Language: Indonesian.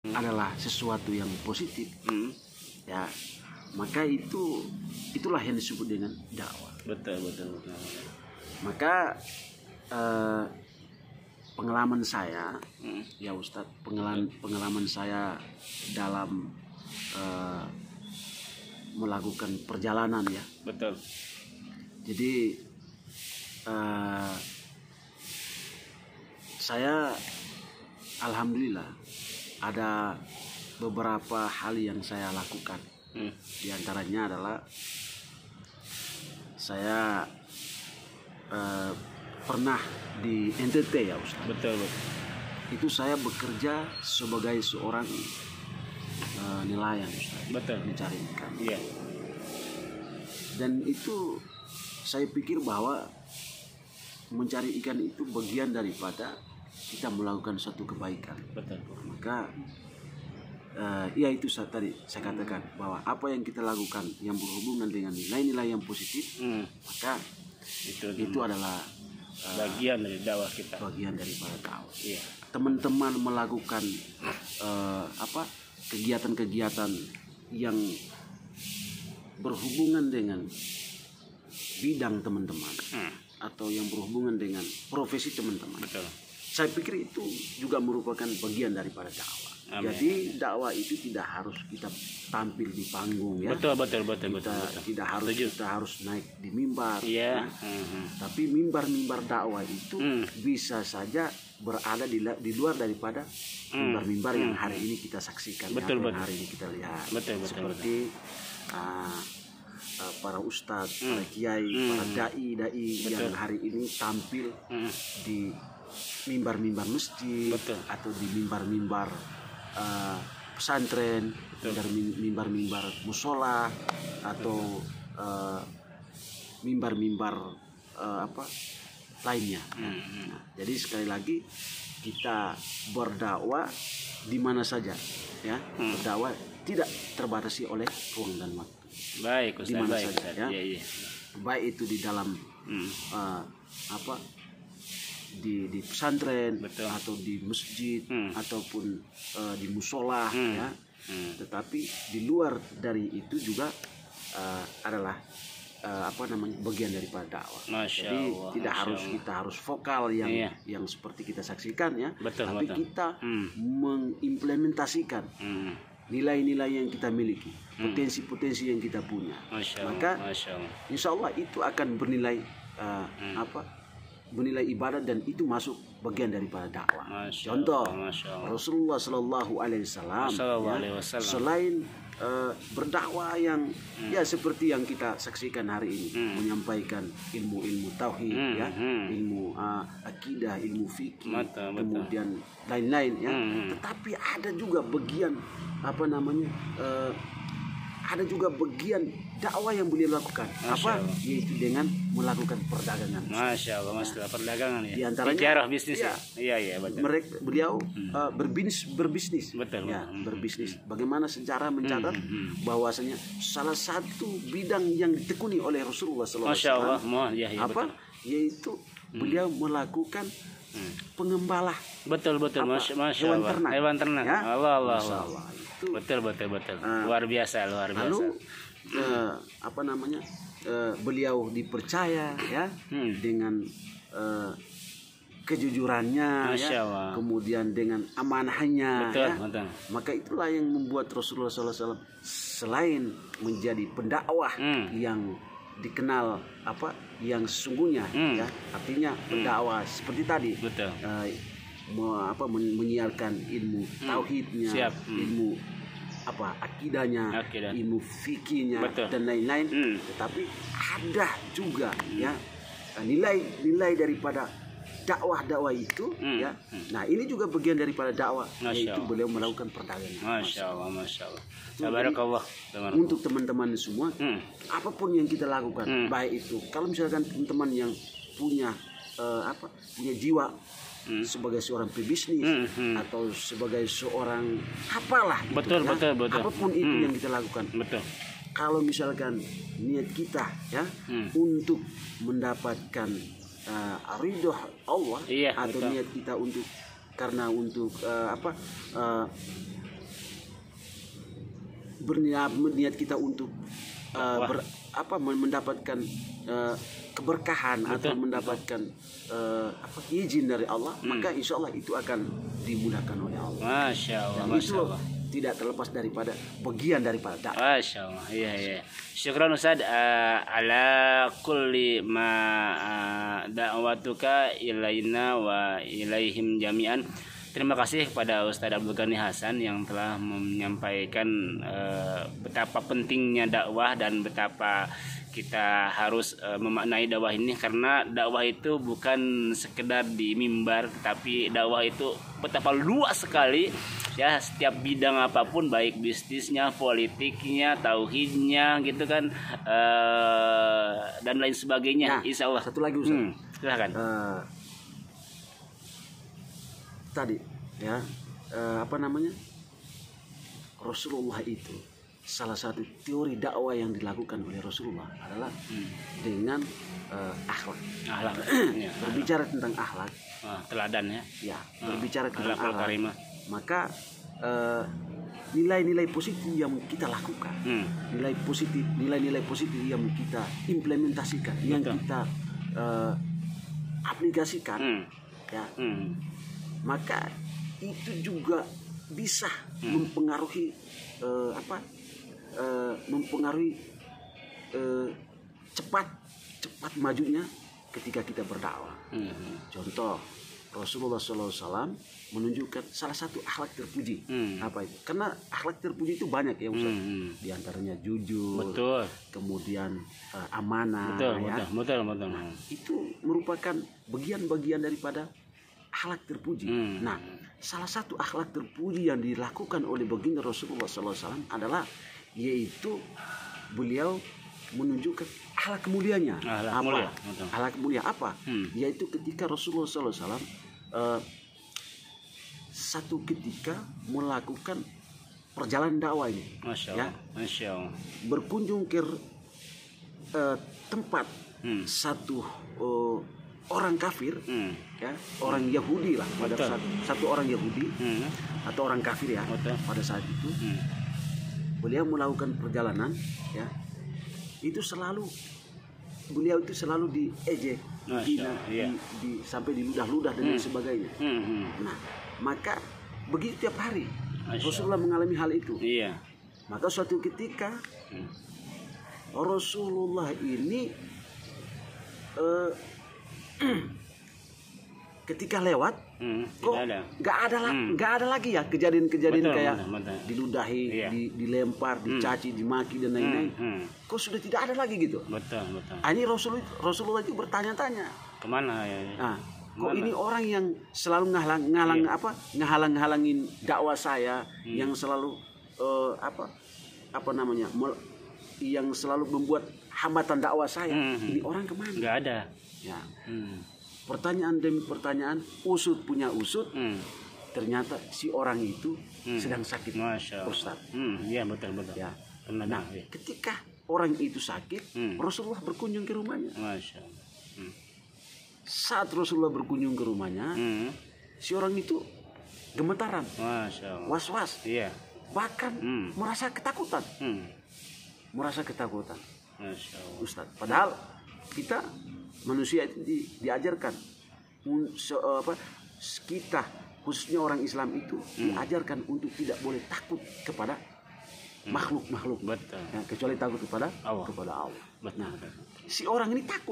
adalah sesuatu yang positif, ya maka itulah yang disebut dengan dakwah. Betul. Maka pengalaman saya, ya Ustadz, pengalaman saya dalam melakukan perjalanan, ya. Betul. Jadi saya alhamdulillah ada beberapa hal yang saya lakukan. Di antaranya adalah saya pernah di NTT, ya Ustaz. Betul. Itu saya bekerja sebagai seorang nelayan, Ustaz. Betul. Mencari ikan. Iya. Dan itu saya pikir bahwa mencari ikan itu bagian daripada kita melakukan suatu kebaikan. Betul. Maka ya itu tadi saya katakan bahwa apa yang kita lakukan yang berhubungan dengan nilai-nilai yang positif, maka itu adalah bagian dari dakwah kita. Bagian daripada dakwah. Iya. Teman-teman melakukan kegiatan-kegiatan yang berhubungan dengan bidang teman-teman atau yang berhubungan dengan profesi teman-teman. Betul. Saya pikir itu juga merupakan bagian daripada dakwah. Amin. Jadi dakwah itu tidak harus kita tampil di panggung, ya. Betul. Tidak harus naik di mimbar. Iya. Ya. Tapi mimbar-mimbar dakwah itu bisa saja berada di luar daripada mimbar-mimbar yang hari ini kita saksikan. Betul. Yang hari ini kita lihat. Betul. Seperti para ustadz, para kiai, para dai yang hari ini tampil di mimbar-mimbar masjid, atau di mimbar-mimbar pesantren, mimbar-mimbar musola, atau mimbar-mimbar lainnya. Nah, jadi sekali lagi kita berdakwah di mana saja, ya. Berdakwah tidak terbatasi oleh ruang dan waktu. Baik, Ustaz. Di mana saja, ya. Iya. Baik itu di dalam di pesantren, atau di masjid, ataupun di musola, ya. Tetapi di luar dari itu juga adalah bagian daripada dakwah. Jadi tidak kita harus vokal yang seperti kita saksikan, ya. Tapi kita mengimplementasikan nilai-nilai yang kita miliki, potensi-potensi yang kita punya. Maka insya Allah itu akan bernilai bernilai ibadah, dan itu masuk bagian daripada dakwah. Contoh, Rasulullah Shallallahu Alaihi Wasallam selain berdakwah yang ya seperti yang kita saksikan hari ini, menyampaikan ilmu-ilmu tauhid, ya, ilmu akidah, ilmu fikih, kemudian lain-lain, ya. Tetapi ada juga bagian ada juga bagian dakwah yang beliau lakukan, yaitu dengan melakukan perdagangan. Masya Allah, masalah perdagangan, ya. Di antaranya tiarah bisnis, ya. Iya, betul. Beliau berbisnis. Betul. Ya, berbisnis. Bagaimana sejarah mencatat bahwasanya salah satu bidang yang ditekuni oleh Rasulullah SAW, yaitu beliau melakukan pengembala. Betul. Masya Allah. Hewan ternak. Ya? Allah. Itu. Betul. Luar biasa. Lalu beliau dipercaya, ya, dengan kejujurannya, ya, kemudian dengan amanahnya, ya. Maka itulah yang membuat Rasulullah SAW selain menjadi pendakwah yang dikenal yang sesungguhnya, ya, artinya pendakwah seperti tadi, menyiarkan ilmu tauhidnya, ilmu akidahnya, ilmu fikihnya, dan lain-lain. Tetapi ada juga, ya, nilai daripada dakwah itu, ya. Nah, ini juga bagian daripada dakwah, yaitu beliau melakukan perdagangan. Masya Allah. Tabarakallah. Untuk teman-teman semua, apapun yang kita lakukan, baik itu kalau misalkan teman-teman yang punya jiwa sebagai seorang pebisnis, atau sebagai seorang apalah, betul. Apapun itu yang kita lakukan, kalau misalkan niat kita, ya, untuk mendapatkan ridho Allah, atau niat kita untuk berniat kita untuk mendapatkan keberkahan atau mendapatkan izin dari Allah, maka insya Allah itu akan dimudahkan oleh Allah. Masya Allah. Dan itu tidak terlepas daripada bagian daripada dakwah. Masya Allah. Iya. Syukran Ustaz ala kulli ma da'watuka ilaina wa ilaihim jami'an. Terima kasih kepada Ustaz Abdul Ghani Hasan yang telah menyampaikan betapa pentingnya dakwah dan betapa kita harus memaknai dakwah ini, karena dakwah itu bukan sekedar di mimbar, tapi dakwah itu betapa luas sekali ya, setiap bidang apapun, baik bisnisnya, politiknya, tauhidnya gitu kan, dan lain sebagainya. Nah, insya Allah. Satu lagi Ustaz. Silakan. Tadi ya Rasulullah itu salah satu teori dakwah yang dilakukan oleh Rasulullah adalah dengan akhlak. Berbicara tentang akhlak, teladan ya. Berbicara tentang akhlak. Maka nilai-nilai positif yang kita lakukan, nilai-nilai positif yang kita implementasikan, yang kita aplikasikan, maka itu juga bisa mempengaruhi cepat majunya ketika kita berdakwah. Contoh, Rasulullah SAW menunjukkan salah satu akhlak terpuji. Apa itu? Karena akhlak terpuji itu banyak ya Ustaz. Di antaranya jujur, kemudian amanah. Betul. Nah, itu merupakan bagian-bagian daripada akhlak terpuji. Nah, salah satu akhlak terpuji yang dilakukan oleh baginda Rasulullah SAW adalah yaitu beliau menunjukkan akhlak kemuliaannya. Akhlak mulia apa? Yaitu ketika Rasulullah SAW satu ketika melakukan perjalanan dakwah ini, Masya Allah. berkunjung ke tempat satu orang kafir, orang Yahudi lah pada satu orang Yahudi atau orang kafir ya. Pada saat itu beliau melakukan perjalanan, beliau itu selalu diejek, sampai diludah-ludah dan lain sebagainya. Nah, maka begitu tiap hari Rasulullah mengalami hal itu. Maka suatu ketika Rasulullah ini ketika lewat, kok nggak ada lagi ya kejadian-kejadian kayak diludahi, dilempar, dicaci, dimaki dan lain-lain. Kok sudah tidak ada lagi gitu. Ini Rasulullah itu bertanya-tanya, kemana ya? Kok ini orang yang selalu ngalang-ngalangin dakwah saya, yang selalu yang selalu membuat hambatan dakwah saya. Ini orang kemana? Nggak ada. Ya. Pertanyaan demi pertanyaan, usut punya usut, ternyata si orang itu sedang sakit, Ustaz. Iya betul. Ya. Nah, ketika orang itu sakit, Rasulullah berkunjung ke rumahnya. Saat Rasulullah berkunjung ke rumahnya, si orang itu gemetaran, was-was, bahkan merasa ketakutan, Ustaz. Padahal kita manusia itu diajarkan, kita khususnya orang Islam itu diajarkan untuk tidak boleh takut kepada makhluk-makhluk, kecuali takut kepada Allah. Nah, si orang ini takut.